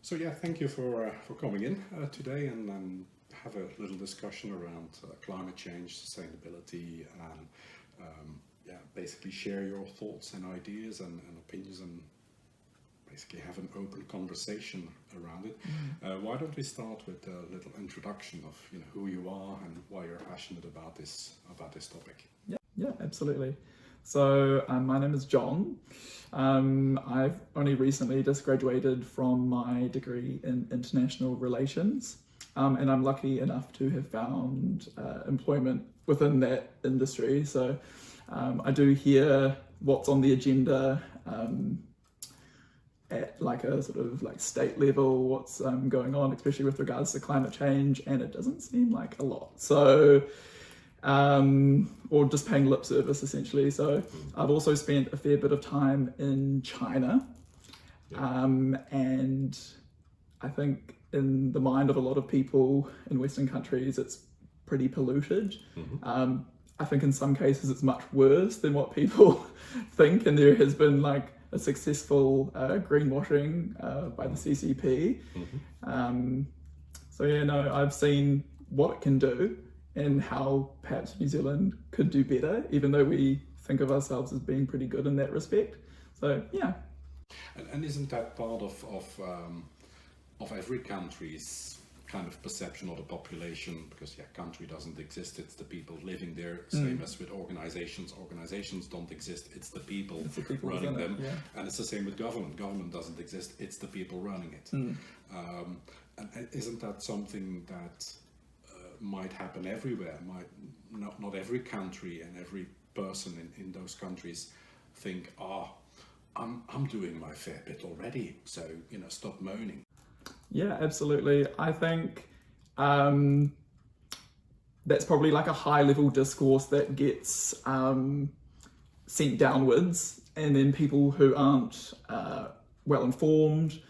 So yeah, thank you for coming in today and have a little discussion around climate change, sustainability, and basically share your thoughts and ideas and opinions and basically have an open conversation around it. Why don't we start with a little introduction of who you are and why you're passionate about this topic? Yeah, absolutely. So my name is John. I've only recently just graduated from my degree in international relations, and I'm lucky enough to have found employment within that industry. So I do hear what's on the agenda at like a sort of like state level, what's going on, especially with regards to climate change, and it doesn't seem like a lot. So or just paying lip service essentially. So I've also spent a fair bit of time in China, and I think in the mind of a lot of people in Western countries it's pretty polluted. I think in some cases it's much worse than what people think, and there has been like a successful greenwashing by the CCP. So yeah, no, I've seen what it can do and how perhaps New Zealand could do better, even though we think of ourselves as being pretty good in that respect. So yeah. And isn't that part of every country's kind of perception of the population? Because country doesn't exist; it's the people living there. Same as with organizations. Organizations don't exist; it's the people running them. And it's the same with government. Government doesn't exist; it's the people running it. And isn't that something that might happen everywhere? Not every country and every person in those countries think, I'm doing my fair bit already, so stop moaning. Yeah, absolutely. I think that's probably like a high level discourse that gets sent downwards, and then people who aren't well informed,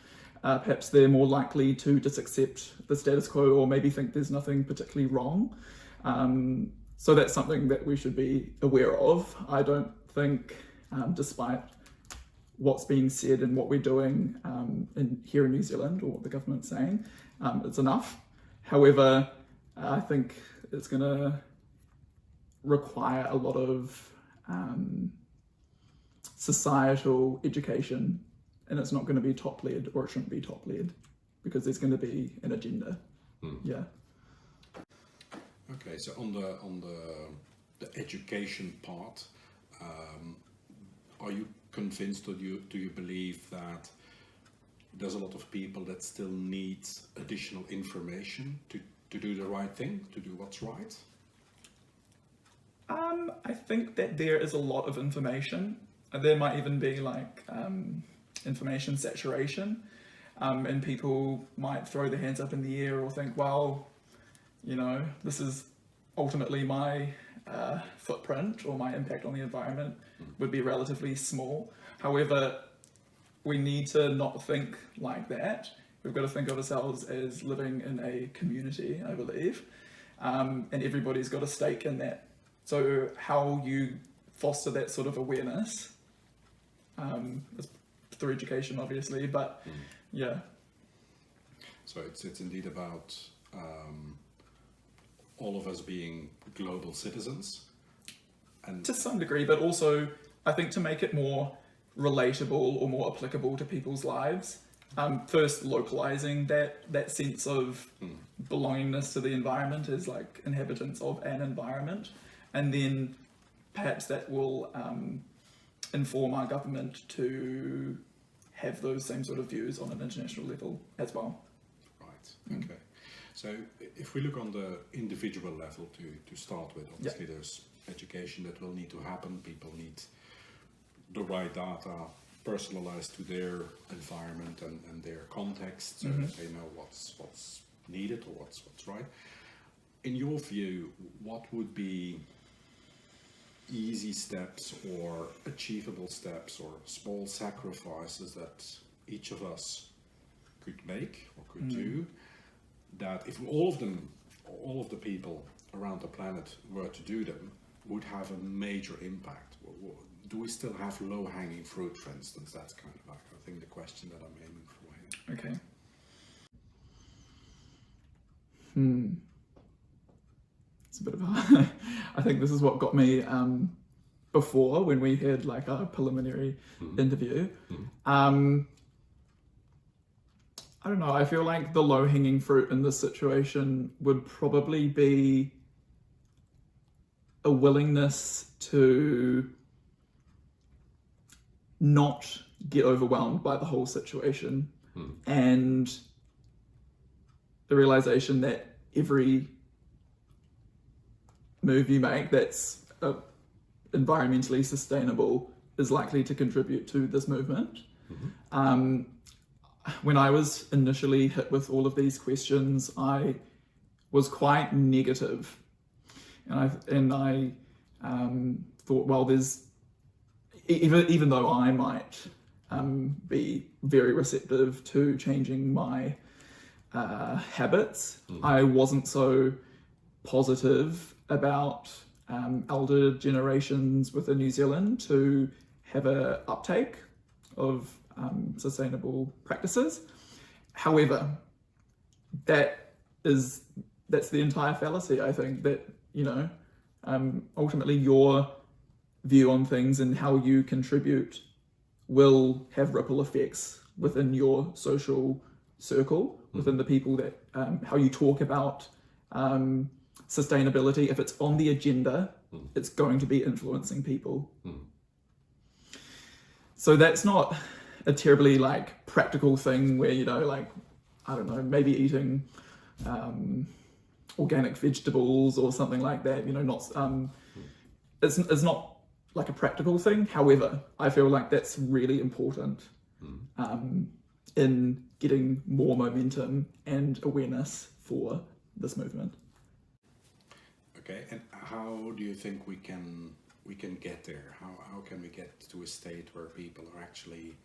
perhaps they're more likely to just accept the status quo or maybe think there's nothing particularly wrong. So that's something that we should be aware of. I don't think, despite what's being said and what we're doing here in New Zealand, or what the government's saying, it's enough. However, I think it's going to require a lot of societal education, and it's not going to be top-led, or it shouldn't be top-led, because there's going to be an agenda. Yeah. Okay, so on the education part, are you convinced, or do you believe that there's a lot of people that still need additional information to do the right thing, to do what's right? I think that there is a lot of information. There might even be like information saturation, and people might throw their hands up in the air or think, well, this is ultimately my footprint, or my impact on the environment would be relatively small. However, we need to not think like that. We've got to think of ourselves as living in a community, I believe, and everybody's got a stake in that. So how you foster that sort of awareness is through education, obviously, but yeah. So it's indeed about all of us being global citizens, and to some degree, but also I think to make it more relatable or more applicable to people's lives. First, localizing that sense of belongingness to the environment as like inhabitants of an environment, and then perhaps that will inform our government to have those same sort of views on an international level as well. Right. Okay. So if we look on the individual level to start with, obviously there's education that will need to happen. People need the right data personalized to their environment and their context, so that they know what's needed or what's right. In your view, what would be easy steps or achievable steps or small sacrifices that each of us could make or could do, that if all of the people around the planet were to do them, would have a major impact? Do we still have low-hanging fruit, for instance? That's kind of like, I think, the question that I'm aiming for here. Okay. It's a bit of a... I think this is what got me before when we had like our preliminary interview. I don't know, I feel like the low-hanging fruit in this situation would probably be a willingness to not get overwhelmed by the whole situation and the realization that every move you make that's environmentally sustainable is likely to contribute to this movement. When I was initially hit with all of these questions, I was quite negative, and I thought, well, there's even though I might be very receptive to changing my habits, I wasn't so positive about elder generations within New Zealand to have a uptake of sustainable practices. However, that's the entire fallacy. I think that, ultimately your view on things and how you contribute will have ripple effects within your social circle, within the people that, how you talk about sustainability. If it's on the agenda, it's going to be influencing people. So that's not a terribly like practical thing where, I don't know, maybe eating organic vegetables or something like that, it's not like a practical thing. However, I feel like that's really important in getting more momentum and awareness for this movement. Okay, and how do you think we can get there? How can we get to a state where people are actually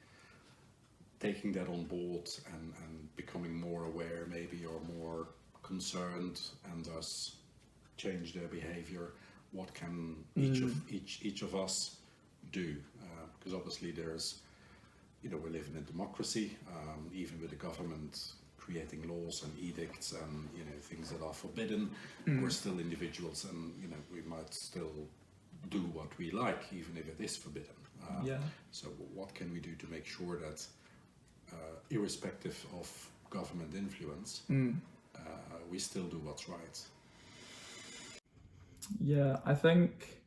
taking that on board and becoming more aware maybe, or more concerned, and thus change their behavior? What can each of us do? Because obviously there's, we live in a democracy, even with the government creating laws and edicts and things that are forbidden, we're still individuals, and we might still do what we like even if it is forbidden. So what can we do to make sure that irrespective of government influence, we still do what's right? Yeah, I think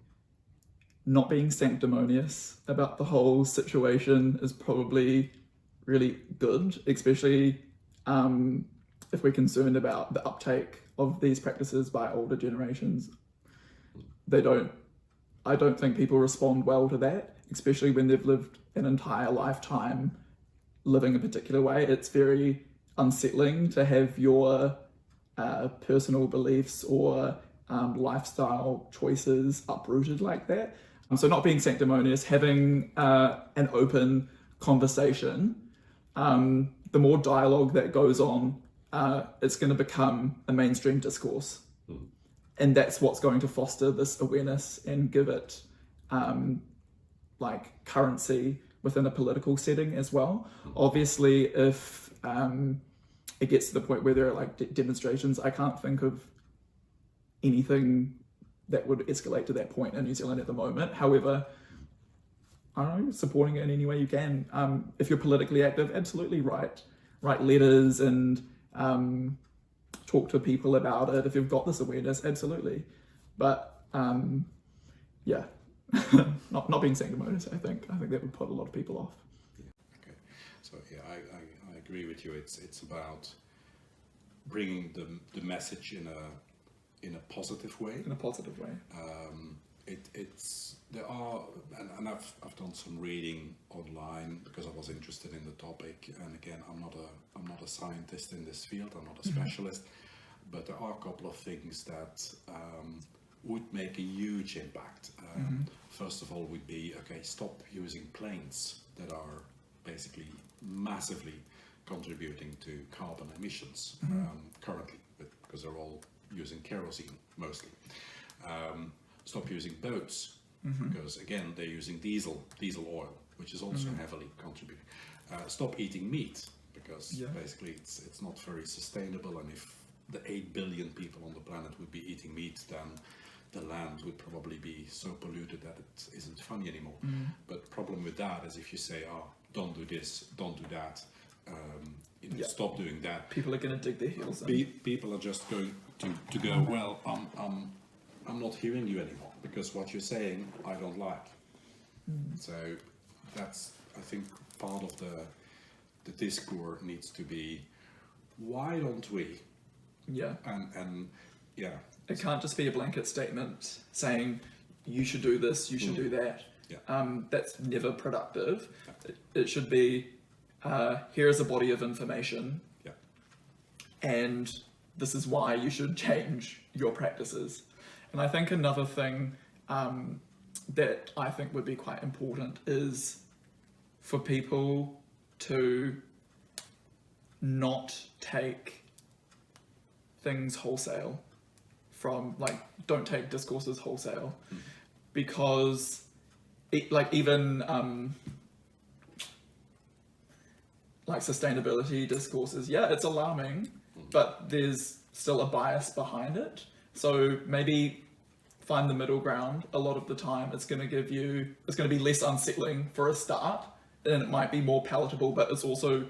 not being sanctimonious about the whole situation is probably really good, especially if we're concerned about the uptake of these practices by older generations. I don't think people respond well to that, especially when they've lived an entire lifetime living a particular way. It's very unsettling to have your personal beliefs or lifestyle choices uprooted like that. So not being sanctimonious, having an open conversation, the more dialogue that goes on, it's going to become a mainstream discourse. And that's what's going to foster this awareness and give it currency within a political setting as well. Obviously, if it gets to the point where there are demonstrations, I can't think of anything that would escalate to that point in New Zealand at the moment. However, I don't know, supporting it in any way you can. If you're politically active, absolutely write letters and talk to people about it. If you've got this awareness, absolutely. But not being sanctimonious, I think that would put a lot of people off. Okay, so I agree with you. It's about bringing the message in a positive way. In a positive way. There are, and I've done some reading online because I was interested in the topic. And again, I'm not a scientist in this field. I'm not a specialist, but there are a couple of things that would make a huge impact. First of all, would be stop using planes that are basically massively contributing to carbon emissions currently, because they're all using kerosene mostly. Stop using boats, because again they're using diesel oil, which is also heavily contributing. Stop eating meat, because basically it's not very sustainable, and if the 8 billion people on the planet would be eating meat, then the land would probably be so polluted that it isn't funny anymore. But the problem with that is if you say, oh, don't do this, don't do that, stop doing that. People are going to dig their heels in. People are just going to go, well, I'm not hearing you anymore because what you're saying I don't like. So that's, I think, part of the discourse needs to be, why don't we? Yeah. And yeah. It can't just be a blanket statement saying you should do this, you should do that. Yeah. That's never productive. It should be, here is a body of information, and this is why you should change your practices. And I think another thing that I think would be quite important is for people to not take things wholesale from, like, don't take discourses wholesale, because even like sustainability discourses, it's alarming, but there's still a bias behind it. So maybe find the middle ground. A lot of the time it's going to be less unsettling for a start, and it might be more palatable, but it's also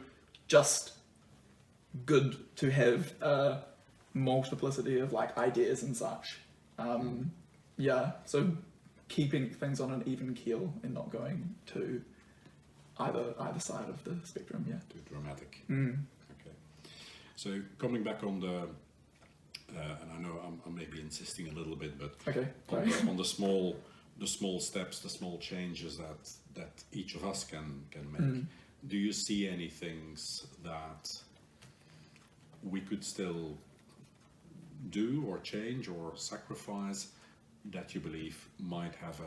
just good to have a multiplicity of like ideas and such. So keeping things on an even keel and not going to either side of the spectrum. Too dramatic. Okay. So coming back on the and I know I'm maybe insisting a little bit, but okay, on the small steps, the small changes that each of us can make. Do you see any things that we could still do or change or sacrifice that you believe might have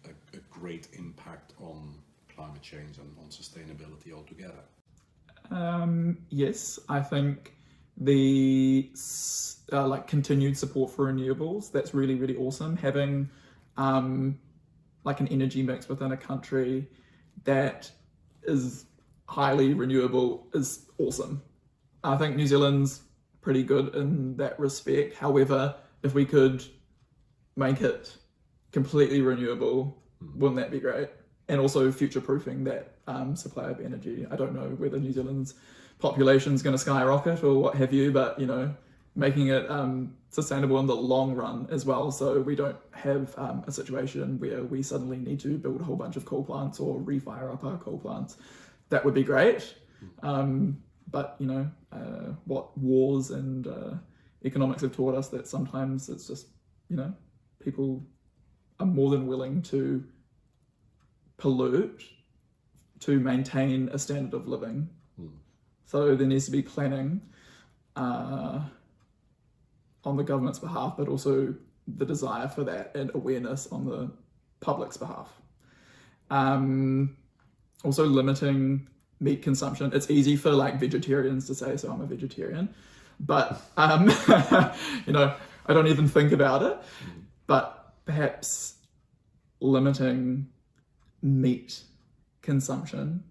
a great impact on climate change and on sustainability altogether? Yes, I think the continued support for renewables, that's really, really awesome. Having like an energy mix within a country that is highly renewable is awesome. I think New Zealand's pretty good in that respect. However, if we could make it completely renewable, wouldn't that be great? And also future-proofing that supply of energy. I don't know whether New Zealand's population is going to skyrocket or what have you, but making it sustainable in the long run as well, so we don't have a situation where we suddenly need to build a whole bunch of coal plants or refire up our coal plants. That would be great. But what wars and economics have taught us, that sometimes it's just people are more than willing to pollute to maintain a standard of living. So there needs to be planning on the government's behalf, but also the desire for that and awareness on the public's behalf. Also limiting meat consumption. It's easy for like vegetarians to say, so I'm a vegetarian, but I don't even think about it. But perhaps limiting meat consumption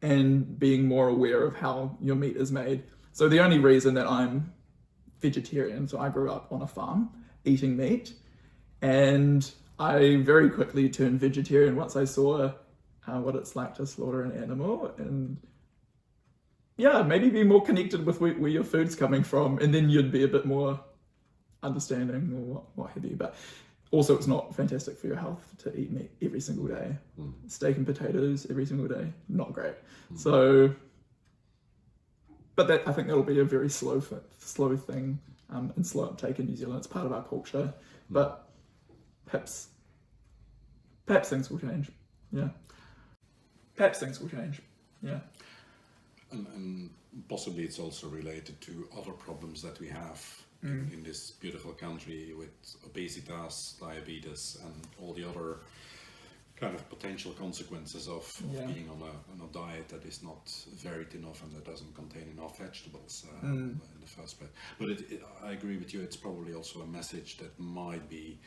and being more aware of how your meat is made. So the only reason that I'm vegetarian, so I grew up on a farm eating meat, and I very quickly turned vegetarian once I saw what it's like to slaughter an animal, and maybe be more connected with where your food's coming from, and then you'd be a bit more understanding or what have you. But also, it's not fantastic for your health to eat meat every single day. Steak and potatoes every single day, not great. So, but I think that'll be a very slow thing and slow uptake in New Zealand. It's part of our culture, but perhaps things will change. Perhaps things will change. And possibly it's also related to other problems that we have in this beautiful country with obesitas, diabetes, and all the other kind of potential consequences of being on a diet that is not varied enough and that doesn't contain enough vegetables in the first place. But I agree with you, it's probably also a message that might be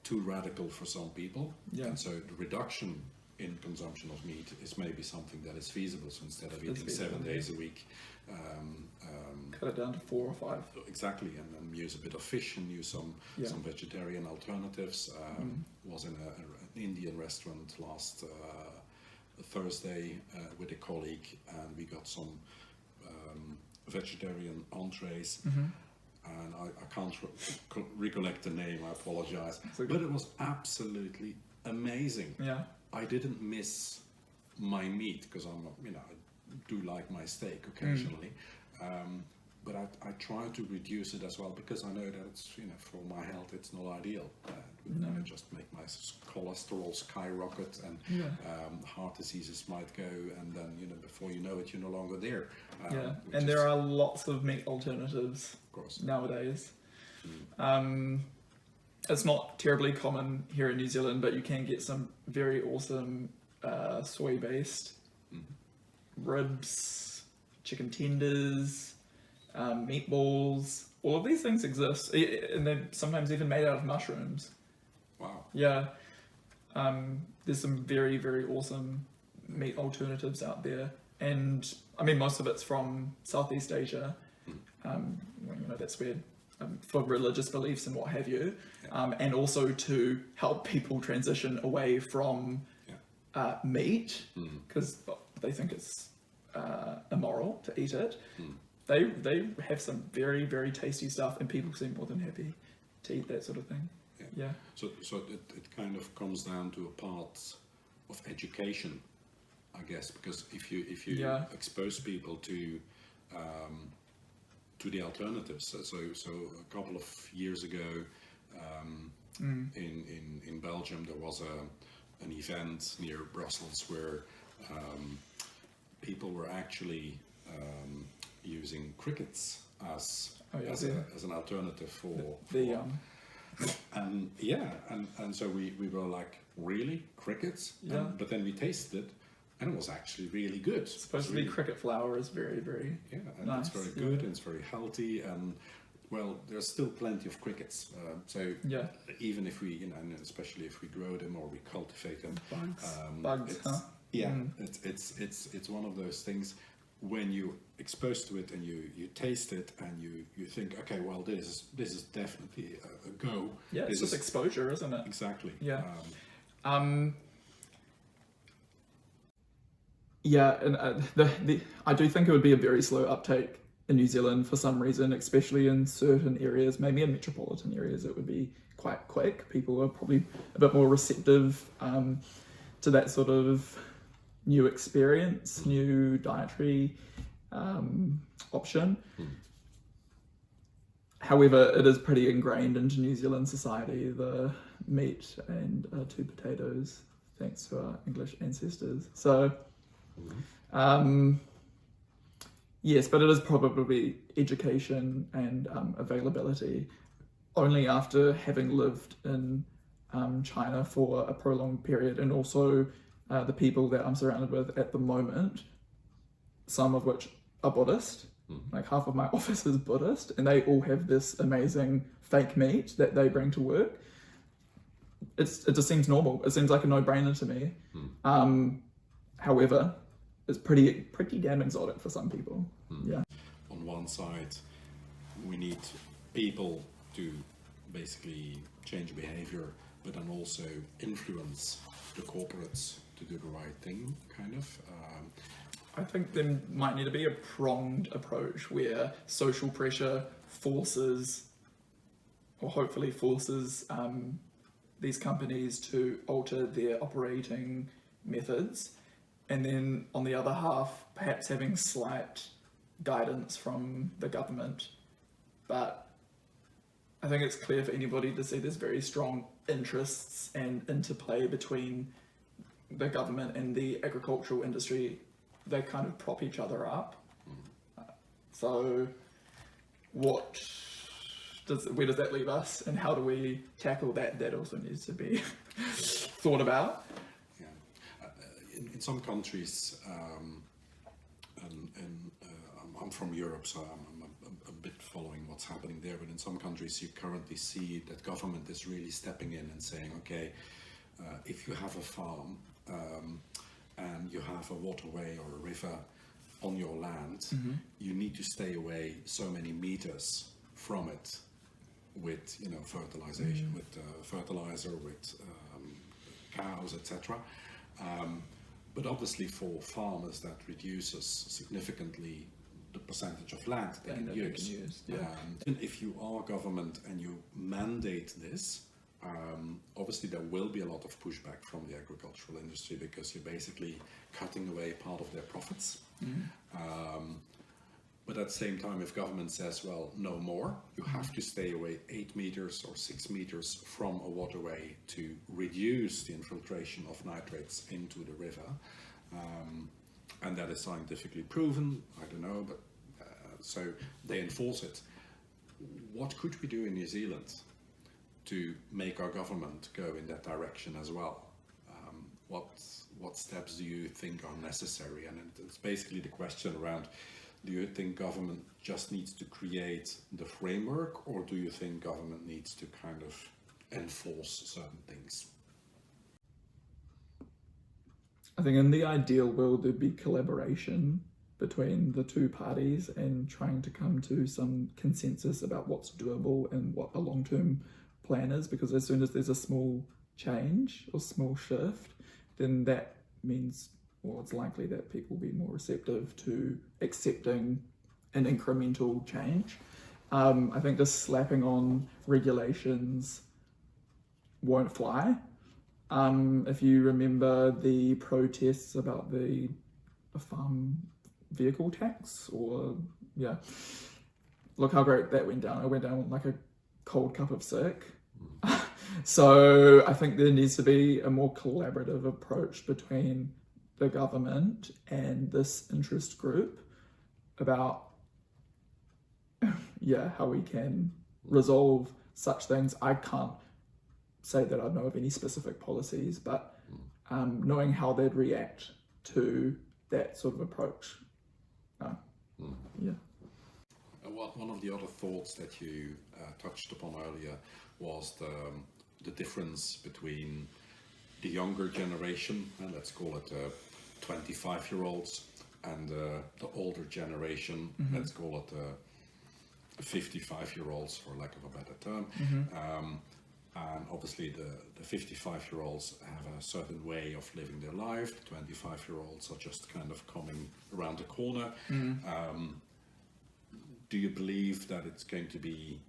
too radical for some people. And so the reduction in consumption of meat is maybe something that is feasible. So instead of eating 7 days a week, cut that down to 4 or 5. Exactly, and then use a bit of fish and use some vegetarian alternatives. Was in an Indian restaurant last Thursday with a colleague, and we got some vegetarian entrees. And I can't recollect the name, I apologize. But it was absolutely amazing. Yeah. I didn't miss my meat because I do like my steak occasionally. But I try to reduce it as well because I know that it's, for my health, it's not ideal. It would just make my cholesterol skyrocket, and heart diseases might go, and then, before you know it, you're no longer there. And there are lots of meat alternatives nowadays. It's not terribly common here in New Zealand, but you can get some very awesome soy-based ribs, chicken tenders, meatballs. All of these things exist, and they're sometimes even made out of mushrooms. Wow. Yeah. There's some very, very awesome meat alternatives out there, and I mean most of it's from Southeast Asia. That's where for religious beliefs and what have you, and also to help people transition away from meat because they think it's immoral to eat it. They have some very, very tasty stuff, and people seem more than happy to eat that sort of thing. Yeah. So it kind of comes down to a part of education, I guess, because if you expose people to the alternatives. So a couple of years ago, in Belgium, there was an event near Brussels where people were actually using crickets as an alternative for and so we were like, really, crickets? But then we tasted it, and it was actually really good. Supposedly cricket flour is very, very nice. It's very good, and it's very healthy, and well, there's still plenty of crickets. So even if we, and especially if we grow them or we cultivate them, bugs, it's one of those things. When you're exposed to it and you taste it and you think, okay, well, this is definitely a go. Yeah, it's just exposure, isn't it? Exactly. Yeah. And I do think it would be a very slow uptake in New Zealand for some reason, especially in certain areas. Maybe in metropolitan areas it would be quite quick. People are probably a bit more receptive to that sort of new experience, new dietary option. However, it is pretty ingrained into New Zealand society, the meat and 2 potatoes, thanks to our English ancestors. So, yes, but it is probably education and availability. Only after having lived in China for a prolonged period, and also the people that I'm surrounded with at the moment, some of which are Buddhist, like half of my office is Buddhist, and they all have this amazing fake meat that they bring to work. It just seems normal. It seems like a no-brainer to me. However, it's pretty damn exotic for some people. Yeah. On one side, we need people to basically change behavior, but then also influence the corporates to do the right thing, kind of. I think there might need to be a pronged approach where social pressure forces, or hopefully forces, these companies to alter their operating methods, and then on the other half, perhaps having slight guidance from the government. But I think it's clear for anybody to see there's very strong interests and interplay between the government and the agricultural industry. They kind of prop each other up. So where does that leave us, and how do we tackle that? That also needs to be thought about. In some countries, I'm from Europe, so I'm a bit following what's happening there, but in some countries you currently see that government is really stepping in and saying, okay, if you have a farm and you have a waterway or a river, on your land, you need to stay away so many meters from it with, you know, fertilization, with fertilizer, with cows, etc. But obviously for farmers that reduces significantly the percentage of land they can use. And if you are government and you mandate this, obviously there will be a lot of pushback from the agricultural industry, because you're basically cutting away part of their profits. But at the same time, if government says, well, no more, you have to stay away 8 meters or 6 meters from a waterway to reduce the infiltration of nitrates into the river, and that is scientifically proven, I don't know, but so they enforce it. What could we do in New Zealand to make our government go in that direction as well? What steps do you think are necessary? And it's basically the question around, do you think government just needs to create the framework, or do you think government needs to kind of enforce certain things? I think in the ideal world there'd be collaboration between the two parties and trying to come to some consensus about what's doable and what a long-term plan is, because as soon as there's a small change or small shift, then that means, well, it's likely that people will be more receptive to accepting an incremental change. I think just slapping on regulations won't fly. If you remember the protests about the farm vehicle tax, or look how great that went down. It went down like a cold cup of sick. So I think there needs to be a more collaborative approach between the government and this interest group about how we can resolve such things. I can't say that I know of any specific policies, but knowing how they'd react to that sort of approach. One of the other thoughts that you touched upon earlier was the difference between the younger generation, and let's call it 25-year-olds, and the older generation, let's call it 55-year-olds, for lack of a better term. And obviously the 55-year-olds have a certain way of living their life. The 25-year-olds are just kind of coming around the corner. Do you believe that it's going to be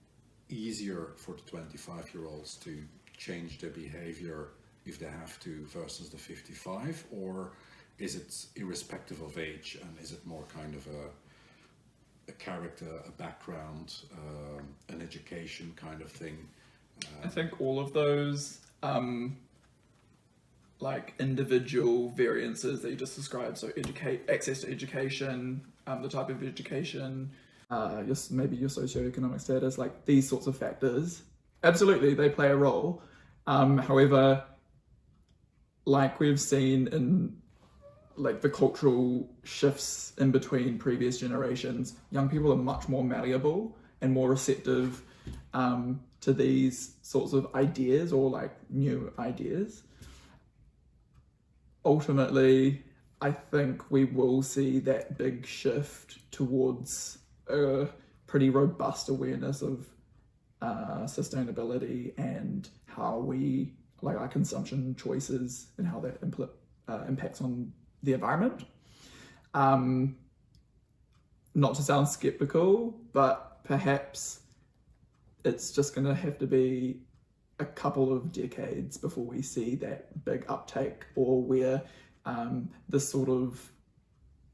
easier for the 25-year-olds to change their behavior if they have to versus the 55, or is it irrespective of age, and is it more kind of a character, a background, an education kind of thing? I think all of those like individual variances that you just described, so access to education, the type of education, maybe your socioeconomic status, like these sorts of factors, absolutely they play a role. However, like we've seen in like the cultural shifts in between previous generations, young people are much more malleable and more receptive to these sorts of ideas, or like new ideas. Ultimately, I think we will see that big shift towards a pretty robust awareness of sustainability and how we, like our consumption choices and how that impacts on the environment. Not to sound skeptical, but perhaps it's just going to have to be a couple of decades before we see that big uptake, or where this sort of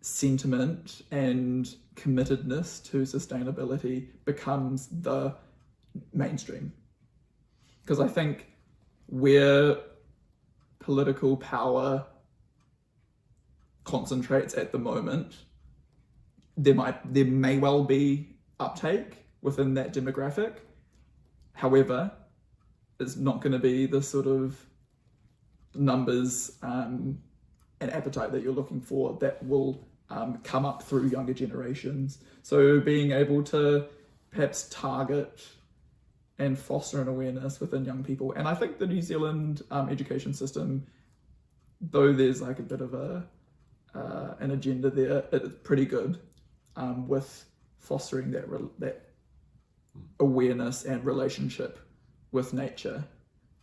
sentiment and committedness to sustainability becomes the mainstream. Because I think where political power concentrates at the moment, there may well be uptake within that demographic. However, it's not going to be the sort of numbers and appetite that you're looking for that will come up through younger generations. So being able to perhaps target and foster an awareness within young people. And I think the New Zealand education system, though there's like a bit of a an agenda there. It's pretty good with fostering that awareness and relationship with nature,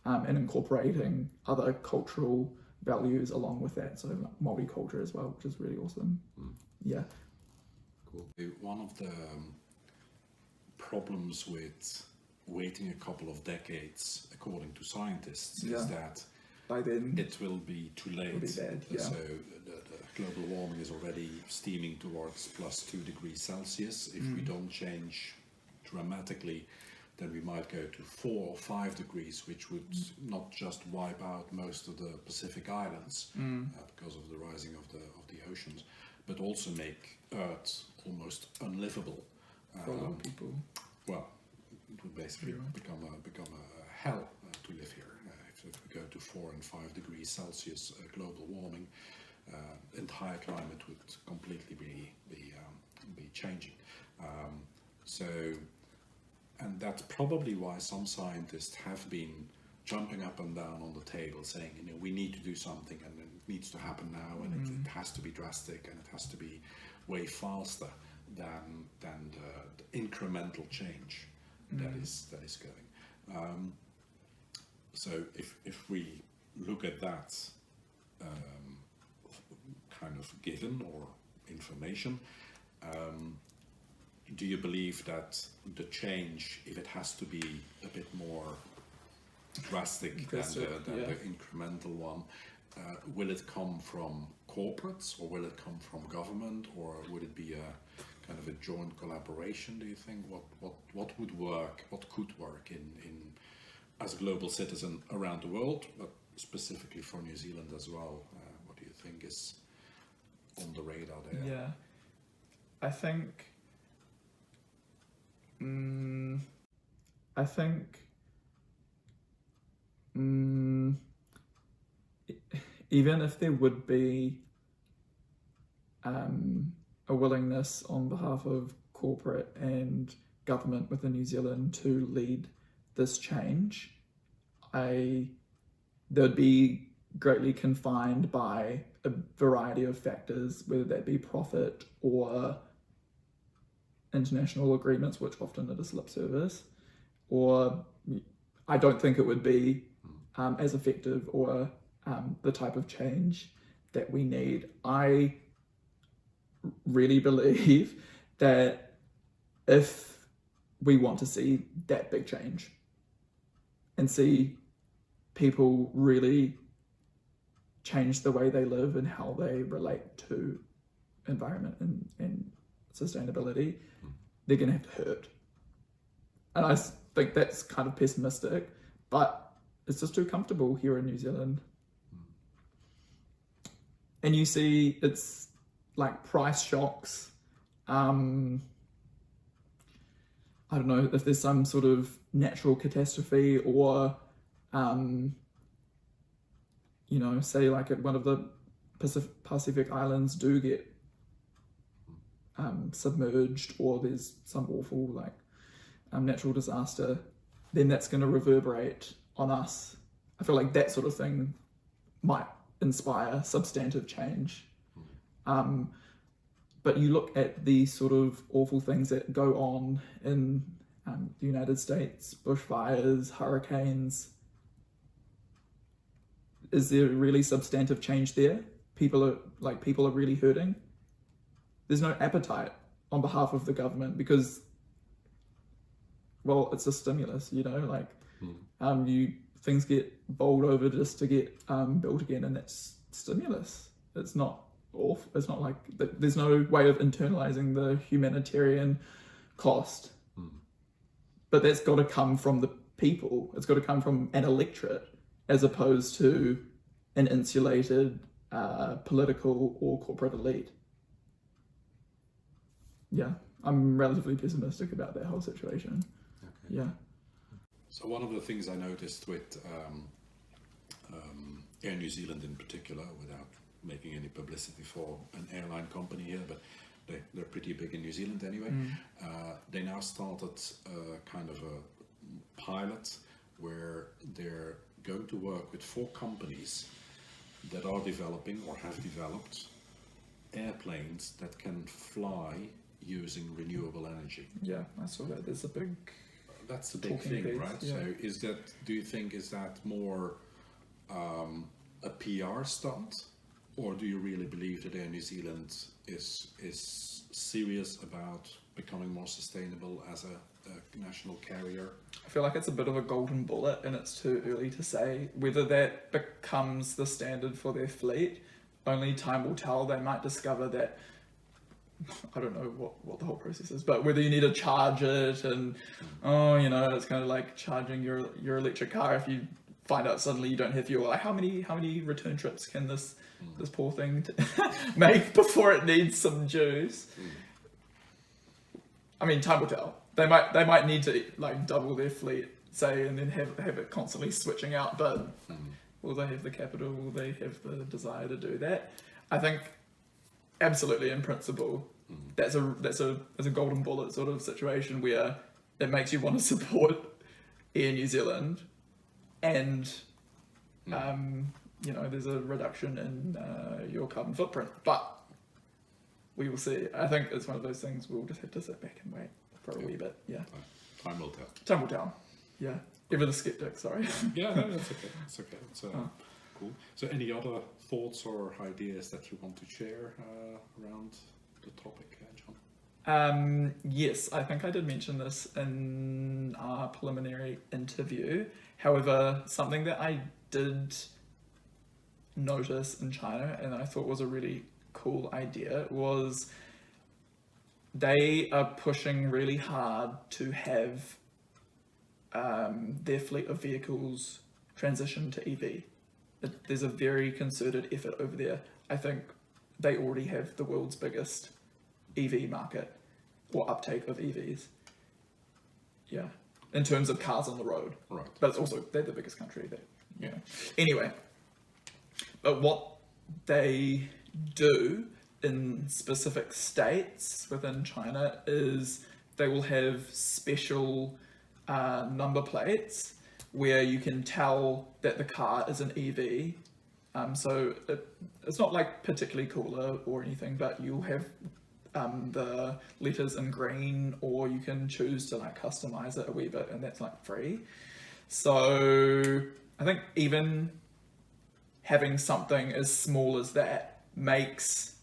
and incorporating other cultural values along with that. So multicultural as well, which is really awesome. Yeah. Cool. One of the problems with waiting a couple of decades, according to scientists, is that by then it will be too late. It'll be bad, yeah. So the global warming is already steaming towards +2 degrees Celsius. If we don't change dramatically, then we might go to 4 or 5 degrees, which would not just wipe out most of the Pacific Islands because of the rising of the oceans, but also make Earth almost unlivable for a lot of people. Well, it would basically become a hell to live here. If we go to 4 and 5 degrees Celsius global warming, entire climate would completely be changing. And that's probably why some scientists have been jumping up and down on the table saying, we need to do something, and it needs to happen now, and it has to be drastic, and it has to be way faster than the incremental change that is going. So if we look at that kind of given or information, do you believe that the change, if it has to be a bit more drastic than the incremental one, will it come from corporates, or will it come from government, or would it be a kind of a joint collaboration? Do you think what would work, what could work in as a global citizen around the world, but specifically for New Zealand as well? What do you think is on the radar there? Yeah, I think even if there would be a willingness on behalf of corporate and government within New Zealand to lead this change, they would be greatly confined by a variety of factors, whether that be profit or international agreements, which often it is lip service, or I don't think it would be as effective or the type of change that we need. I really believe that if we want to see that big change and see people really change the way they live and how they relate to environment and sustainability, they're going to have to hurt. And I think that's kind of pessimistic, but it's just too comfortable here in New Zealand. And you see it's like price shocks. I don't know if there's some sort of natural catastrophe, or say like at one of the Pacific Islands do get submerged, or there's some awful natural disaster, then that's going to reverberate on us. I feel like that sort of thing might inspire substantive change. But you look at the sort of awful things that go on in the United States, bushfires, hurricanes. Is there really substantive change there? People are really hurting. There's no appetite on behalf of the government because, well, it's a stimulus, things get bowled over just to get built again, and that's stimulus. It's not awful. It's not like there's no way of internalizing the humanitarian cost. But that's got to come from the people. It's got to come from an electorate, as opposed to an insulated political or corporate elite. Yeah, I'm relatively pessimistic about that whole situation. Okay. Yeah. So one of the things I noticed with Air New Zealand in particular, without making any publicity for an airline company here, but they're pretty big in New Zealand anyway, they now started kind of a pilot where they're going to work with 4 companies that are developing or have developed airplanes that can fly using renewable energy. Yeah, I saw that. There's a big. That's a big Talking thing, piece, right? yeah. So do you think is that more a PR stunt, or do you really believe that Air New Zealand is serious about becoming more sustainable as a national carrier? I feel like it's a bit of a golden bullet, and it's too early to say whether that becomes the standard for their fleet. Only time will tell. They might discover that. I don't know what the whole process is, but whether you need to charge it, and it's kind of like charging your electric car. If you find out suddenly you don't have fuel, like how many return trips can this poor thing make before it needs some juice? I mean, time will tell. They might need to like double their fleet, say, and then have it constantly switching out. But will they have the capital? Will they have the desire to do that? I think absolutely, in principle, that's a golden bullet sort of situation where it makes you want to support Air New Zealand, and there's a reduction in your carbon footprint. But we will see. I think it's one of those things we'll just have to sit back and wait for a wee bit. Yeah. Time will tell. Time will tell. Yeah. Ever the skeptic, sorry. Yeah, no, that's okay. It's okay. It's cool. So any other thoughts or ideas that you want to share around the topic, John? Yes, I think I did mention this in our preliminary interview. However, something that I did notice in China and I thought was a really cool idea was they are pushing really hard to have their fleet of vehicles transition to EV. There's a very concerted effort over there. I think they already have the world's biggest EV market or uptake of EVs. Yeah, in terms of cars on the road. Right. But it's also, they're the biggest country. Anyway, but what they do in specific states within China is they will have special number plates where you can tell that the car is an EV. So it's not like particularly cooler or anything, but you'll have the letters in green, or you can choose to like customize it a wee bit, and that's like free. So I think even having something as small as that makes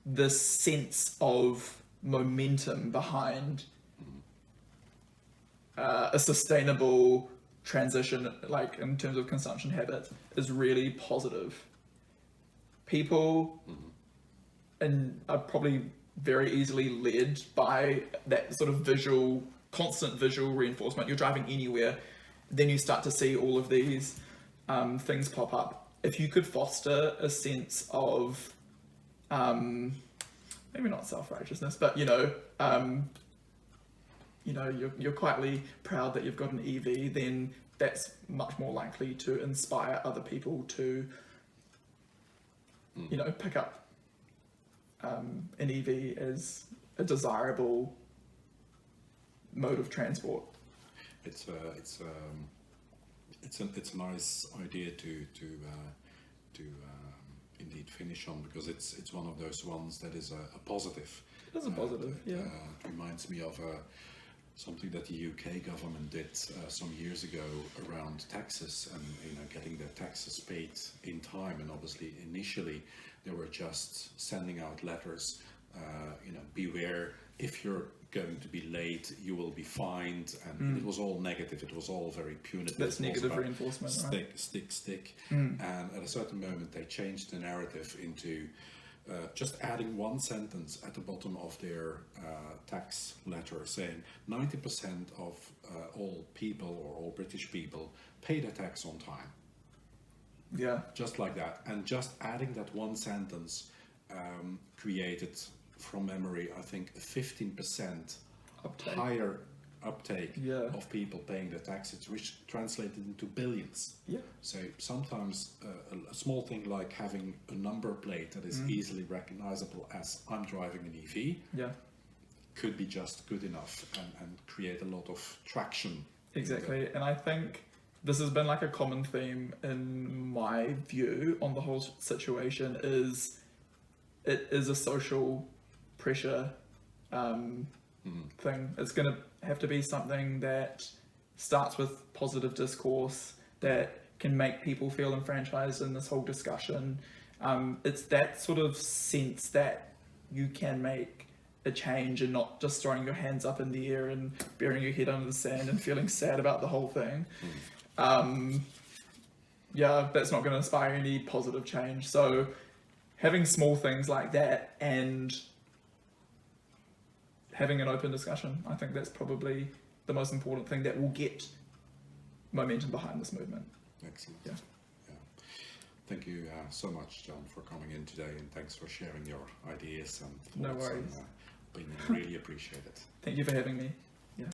this sense of momentum behind a sustainable transition, like in terms of consumption habits, is really positive. People and are probably very easily led by that sort of constant visual reinforcement. You're driving anywhere, then you start to see all of these things pop up. If you could foster a sense of maybe not self-righteousness, but you're quietly proud that you've got an EV, then that's much more likely to inspire other people to pick up an EV as a desirable mode of transport. It's a nice idea to indeed finish on, because it's one of those ones that is a positive. It is a positive, yeah. It reminds me of something that the UK government did some years ago around taxes and getting their taxes paid in time. And obviously initially they were just sending out letters, beware, if you're going to be late you will be fined, and it was all negative, it was all very punitive. That's negative reinforcement, stick. And at a certain moment they changed the narrative into just adding one sentence at the bottom of their tax letter saying 90% of all people, or all British people, pay their tax on time. Yeah. Just like that. And just adding that one sentence created, from memory, I think a 15% higher uptake of people paying their taxes, which translated into billions. Yeah. So sometimes a small thing like having a number plate that is easily recognizable as I'm driving an EV could be just good enough and create a lot of traction. Exactly. And I think this has been like a common theme in my view on the whole situation is it is a social pressure thing. It's going to have to be something that starts with positive discourse that can make people feel enfranchised in this whole discussion. It's that sort of sense that you can make a change and not just throwing your hands up in the air and burying your head under the sand and feeling sad about the whole thing. Yeah, that's not going to inspire any positive change. So having small things like that and having an open discussion, I think that's probably the most important thing that will get momentum behind this movement. Excellent. Yeah. Thank you so much, John, for coming in today, and thanks for sharing your ideas and No thoughts worries. and opinion. Really appreciate it. Thank you for having me.